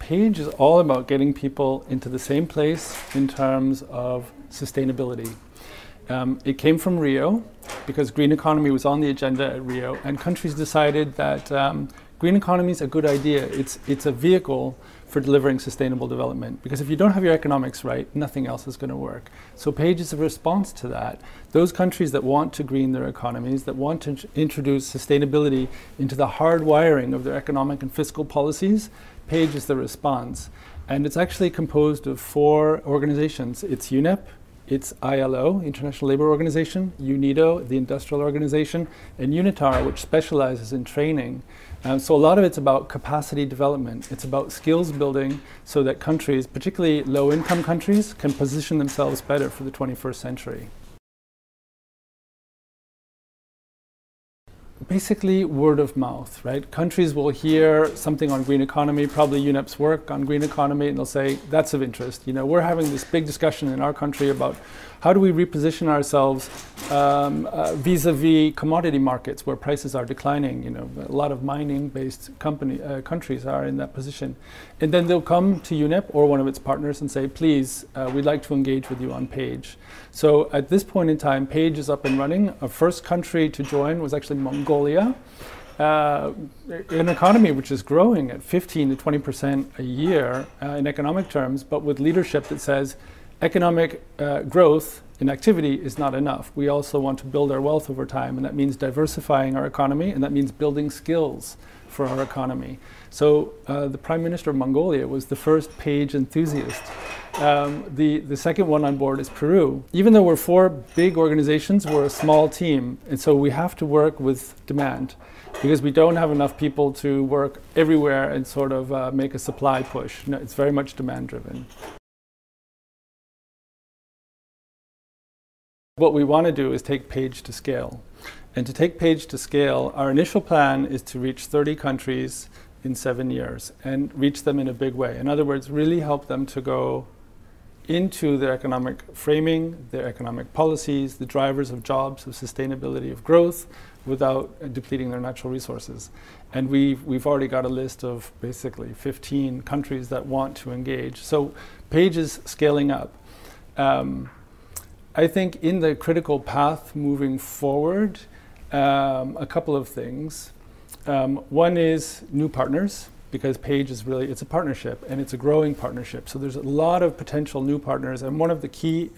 PAGE is all about getting people into the same place in terms of sustainability. It came from Rio because green economy was on the agenda at Rio, and countries decided that green economy is a good idea. It's a vehicle for delivering sustainable development, because if you don't have your economics right, nothing else is going to work. So PAGE is a response to that. Those countries that want to green their economies, that want to introduce sustainability into the hard wiring of their economic and fiscal policies, PAGE is the response. And it's actually composed of 4 organizations. It's UNEP, it's ILO, International Labour Organization, UNIDO, the Industrial Organization, and UNITAR, which specializes in training. So a lot of it's about capacity development. It's about skills building so that countries, particularly low-income countries, can position themselves better for the 21st century. Basically word of mouth, right? Countries will hear something on green economy, probably UNEP's work on green economy, and they'll say, that's of interest. You know, we're having this big discussion in our country about how do we reposition ourselves vis-a-vis commodity markets where prices are declining. You know, a lot of mining-based countries are in that position. And then they'll come to UNEP or one of its partners and say, please, we'd like to engage with you on PAGE. So at this point in time, PAGE is up and running. Our first country to join was actually Mongolia, an economy which is growing at 15 to 20% a year in economic terms, but with leadership that says economic growth in activity is not enough. We also want to build our wealth over time, and that means diversifying our economy, and that means building skills for our economy. So the Prime Minister of Mongolia was the first PAGE enthusiast. The second one on board is Peru. Even though we're 4 big organizations, we're a small team, and so we have to work with demand, because we don't have enough people to work everywhere and sort of make a supply push. No, it's very much demand driven. What we want to do is take PAGE to scale. And to take PAGE to scale, our initial plan is to reach 30 countries in 7 years and reach them in a big way. In other words, really help them to go into their economic framing, their economic policies, the drivers of jobs, of sustainability, of growth, without depleting their natural resources. And we've already got a list of basically 15 countries that want to engage. So PAGE is scaling up. I think in the critical path moving forward, a couple of things. One is new partners, because PAGE is really, it's a partnership, and it's a growing partnership. So there's a lot of potential new partners, and one of the key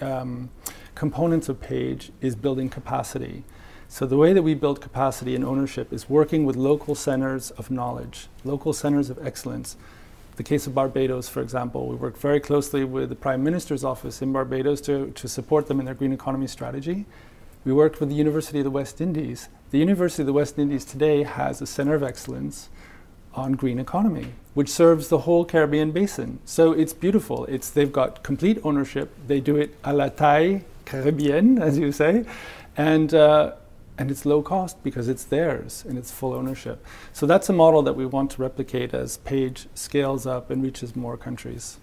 components of PAGE is building capacity. So the way that we build capacity and ownership is working with local centers of knowledge, local centers of excellence. The case of Barbados, for example, we worked very closely with the Prime Minister's office in Barbados to support them in their green economy strategy. We worked with the University of the West Indies. The University of the West Indies today has a center of excellence on green economy, which serves the whole Caribbean basin. So it's beautiful. They've got complete ownership. They do it à la taille caribbeenne, as you say, and it's low cost because it's theirs and it's full ownership. So that's a model that we want to replicate as PAGE scales up and reaches more countries.